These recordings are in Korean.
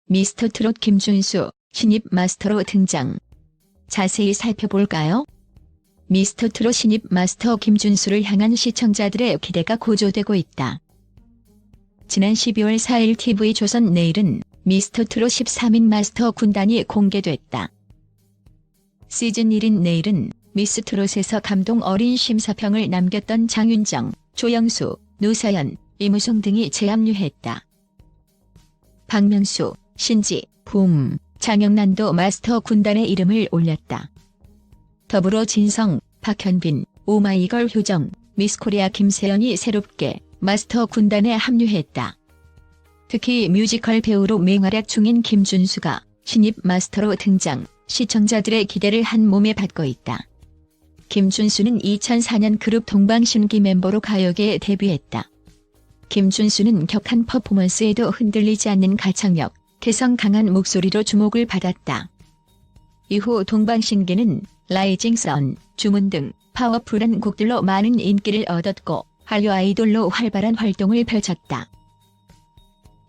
미스터트롯 김준수, 신입 마스터로 등장. 자세히 살펴볼까요? 미스터트롯 신입 마스터 김준수를 향한 시청자들의 기대가 고조되고 있다. 지난 12월 4일 TV조선 내일은 미스터트롯 13인 마스터 군단이 공개됐다. 시즌 1인 내일은 미스트롯에서 감동 어린 심사평을 남겼던 장윤정, 조영수, 노사연, 이무송 등이 재합류했다. 박명수, 신지, 붐, 장영란도 마스터 군단에 이름을 올렸다. 더불어 진성, 박현빈, 오마이걸 효정, 미스코리아 김세연이 새롭게 마스터 군단에 합류했다. 특히 뮤지컬 배우로 맹활약 중인 김준수가 신입 마스터로 등장, 시청자들의 기대를 한 몸에 받고 있다. 김준수는 2004년 그룹 동방신기 멤버로 가요계에 데뷔했다. 김준수는 격한 퍼포먼스에도 흔들리지 않는 가창력, 개성 강한 목소리로 주목을 받았다. 이후 동방신기는 라이징 선, 주문 등 파워풀한 곡들로 많은 인기를 얻었고 한류 아이돌로 활발한 활동을 펼쳤다.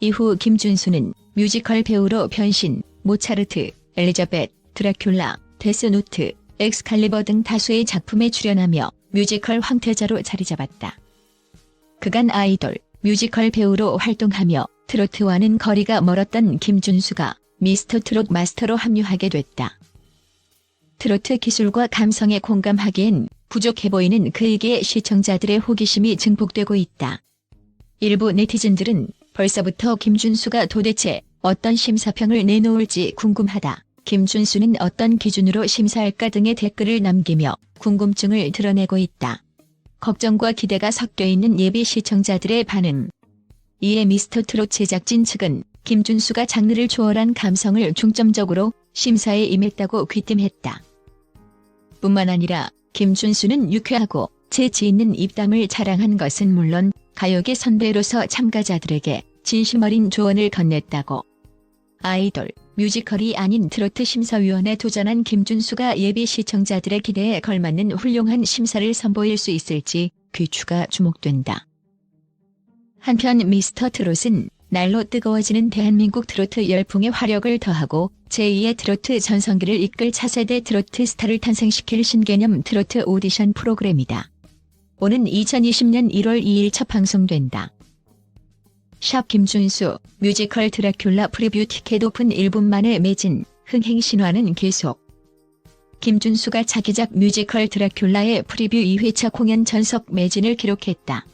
이후 김준수는 뮤지컬 배우로 변신, 모차르트, 엘리자벳, 드라큘라, 데스노트, 엑스칼리버 등 다수의 작품에 출연하며 뮤지컬 황태자로 자리잡았다. 그간 아이돌, 뮤지컬 배우로 활동하며 트로트와는 거리가 멀었던 김준수가 미스터트롯 마스터로 합류하게 됐다. 트로트 기술과 감성에 공감하기엔 부족해 보이는 그에게 시청자들의 호기심이 증폭되고 있다. 일부 네티즌들은 벌써부터 김준수가 도대체 어떤 심사평을 내놓을지 궁금하다. 김준수는 어떤 기준으로 심사할까 등의 댓글을 남기며 궁금증을 드러내고 있다. 걱정과 기대가 섞여 있는 예비 시청자들의 반응. 이에 미스터트롯 제작진 측은 김준수가 장르를 초월한 감성을 중점적으로 심사에 임했다고 귀띔했다. 뿐만 아니라 김준수는 유쾌하고 재치 있는 입담을 자랑한 것은 물론 가요계 선배로서 참가자들에게 진심 어린 조언을 건넸다고. 아이돌, 뮤지컬이 아닌 트로트 심사위원에 도전한 김준수가 예비 시청자들의 기대에 걸맞는 훌륭한 심사를 선보일 수 있을지 귀추가 주목된다. 한편 미스터트롯은 날로 뜨거워지는 대한민국 트로트 열풍에 화력을 더하고 제2의 트로트 전성기를 이끌 차세대 트로트 스타를 탄생시킬 신개념 트로트 오디션 프로그램이다. 오는 2020년 1월 2일 첫 방송된다. 샵 김준수, 뮤지컬 드라큘라 프리뷰 티켓 오픈 1분 만에 매진, 흥행 신화는 계속. 김준수가 차기작 뮤지컬 드라큘라의 프리뷰 2회차 공연 전석 매진을 기록했다.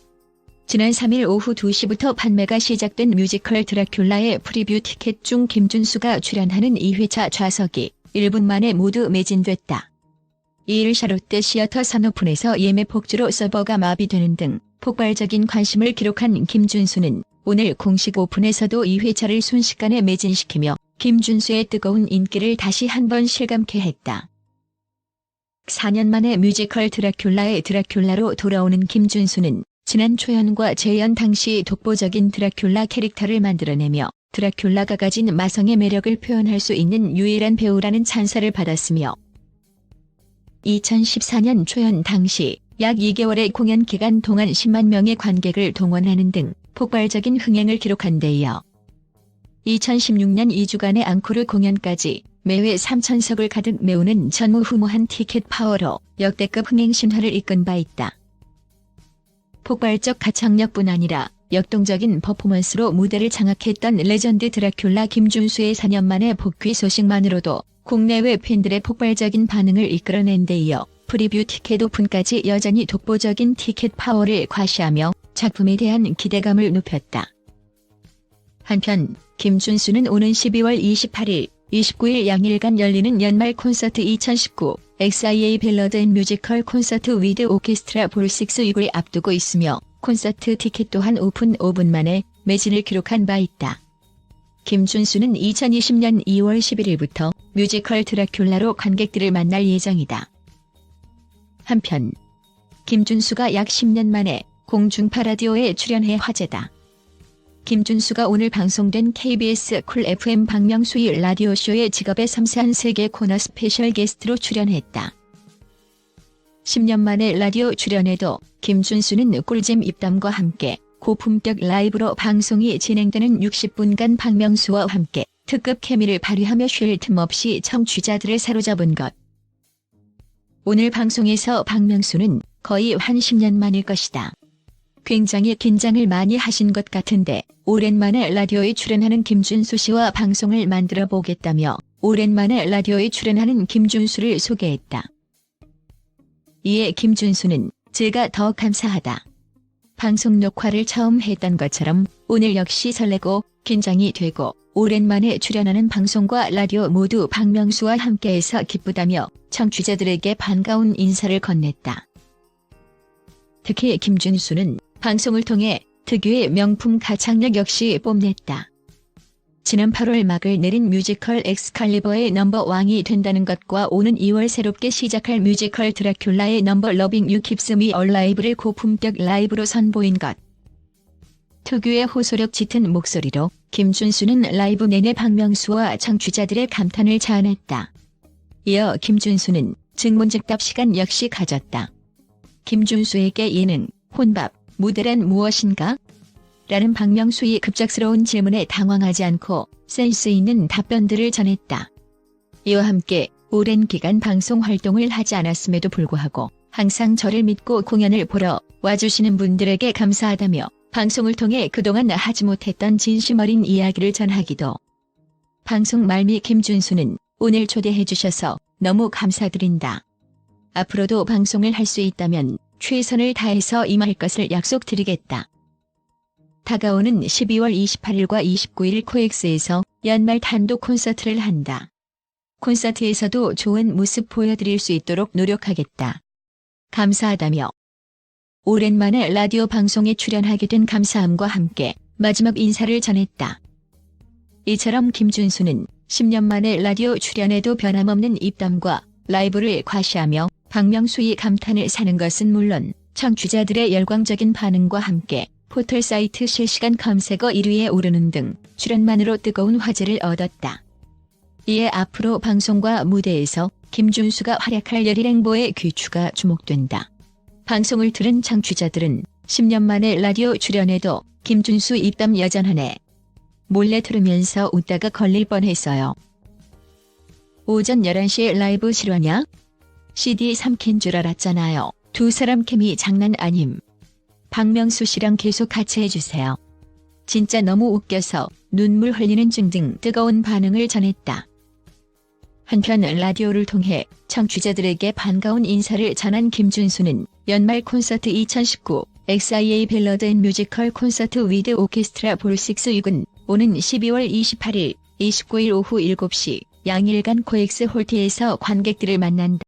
지난 3일 오후 2시부터 판매가 시작된 뮤지컬 드라큘라의 프리뷰 티켓 중 김준수가 출연하는 2회차 좌석이 1분 만에 모두 매진됐다. 2일 샤롯데 시어터 산오픈에서 예매 폭주로 서버가 마비되는 등 폭발적인 관심을 기록한 김준수는 오늘 공식 오픈에서도 2회차를 순식간에 매진시키며 김준수의 뜨거운 인기를 다시 한번 실감케 했다. 4년 만에 뮤지컬 드라큘라의 드라큘라로 돌아오는 김준수는 지난 초연과 재연 당시 독보적인 드라큘라 캐릭터를 만들어내며 드라큘라가 가진 마성의 매력을 표현할 수 있는 유일한 배우라는 찬사를 받았으며 2014년 초연 당시 약 2개월의 공연 기간 동안 10만 명의 관객을 동원하는 등 폭발적인 흥행을 기록한 데 이어 2016년 2주간의 앙코르 공연까지 매회 3,000석을 가득 메우는 전무후무한 티켓 파워로 역대급 흥행 신화를 이끈 바 있다. 폭발적 가창력뿐 아니라 역동적인 퍼포먼스로 무대를 장악했던 레전드 드라큘라 김준수의 4년 만의 복귀 소식만으로도 국내외 팬들의 폭발적인 반응을 이끌어낸 데 이어 프리뷰 티켓 오픈까지 여전히 독보적인 티켓 파워를 과시하며 작품에 대한 기대감을 높였다. 한편 김준수는 오는 12월 28일, 29일 양일간 열리는 연말 콘서트 2019 XIA 밸러드 앤 뮤지컬 콘서트 위드 오케스트라 볼6 위를 앞두고 있으며 콘서트 티켓 또한 오픈 5분 만에 매진을 기록한 바 있다. 김준수는 2020년 2월 11일부터 뮤지컬 드라큘라로 관객들을 만날 예정이다. 한편 김준수가 약 10년 만에 공중파 라디오에 출연해 화제다. 김준수가 오늘 방송된 KBS 쿨 FM 박명수의 라디오쇼의 직업의 섬세한 세계 코너 스페셜 게스트로 출연했다. 10년 만에 라디오 출연에도 김준수는 꿀잼 입담과 함께 고품격 라이브로 방송이 진행되는 60분간 박명수와 함께 특급 케미를 발휘하며 쉴 틈 없이 청취자들을 사로잡은 것. 오늘 방송에서 박명수는 거의 한 10년 만일 것이다. 굉장히 긴장을 많이 하신 것 같은데 오랜만에 라디오에 출연하는 김준수 씨와 방송을 만들어 보겠다며 오랜만에 라디오에 출연하는 김준수를 소개했다. 이에 김준수는 제가 더 감사하다. 방송 녹화를 처음 했던 것처럼 오늘 역시 설레고 긴장이 되고 오랜만에 출연하는 방송과 라디오 모두 박명수와 함께해서 기쁘다며 청취자들에게 반가운 인사를 건넸다. 특히 김준수는 방송을 통해 특유의 명품 가창력 역시 뽐냈다. 지난 8월 막을 내린 뮤지컬 엑스칼리버의 넘버왕이 된다는 것과 오는 2월 새롭게 시작할 뮤지컬 드라큘라의 넘버 러빙 유 킵스 미 얼라이브를 고품격 라이브로 선보인 것. 특유의 호소력 짙은 목소리로 김준수는 라이브 내내 박명수와 청취자들의 감탄을 자아냈다. 이어 김준수는 증문즉답 시간 역시 가졌다. 김준수에게 예능, 혼밥, 무대란 무엇인가? 라는 박명수의 급작스러운 질문에 당황하지 않고 센스 있는 답변들을 전했다. 이와 함께 오랜 기간 방송 활동을 하지 않았음에도 불구하고 항상 저를 믿고 공연을 보러 와주시는 분들에게 감사하다며 방송을 통해 그동안 하지 못했던 진심 어린 이야기를 전하기도. 방송 말미 김준수는 오늘 초대해 주셔서 너무 감사드린다. 앞으로도 방송을 할 수 있다면 최선을 다해서 임할 것을 약속드리겠다. 다가오는 12월 28일과 29일 코엑스에서 연말 단독 콘서트를 한다. 콘서트에서도 좋은 모습 보여드릴 수 있도록 노력하겠다. 감사하다며 오랜만에 라디오 방송에 출연하게 된 감사함과 함께 마지막 인사를 전했다. 이처럼 김준수는 10년 만에 라디오 출연에도 변함없는 입담과 라이브를 과시하며 박명수의 감탄을 사는 것은 물론 청취자들의 열광적인 반응과 함께 포털 사이트 실시간 검색어 1위에 오르는 등 출연만으로 뜨거운 화제를 얻었다. 이에 앞으로 방송과 무대에서 김준수가 활약할 열일행보의 귀추가 주목된다. 방송을 들은 청취자들은 10년 만에 라디오 출연에도 김준수 입담 여전하네. 몰래 들으면서 웃다가 걸릴 뻔했어요. 오전 11시에 라이브 실화냐? CD 삼킨 줄 알았잖아요. 두 사람 케미 장난 아님. 박명수 씨랑 계속 같이 해주세요. 진짜 너무 웃겨서 눈물 흘리는 중 등 뜨거운 반응을 전했다. 한편 라디오를 통해 청취자들에게 반가운 인사를 전한 김준수는 연말 콘서트 2019 XIA 밸러드 앤 뮤지컬 콘서트 위드 오케스트라 볼 6은 오는 12월 28일, 29일 오후 7시 양일간 코엑스 홀티에서 관객들을 만난다.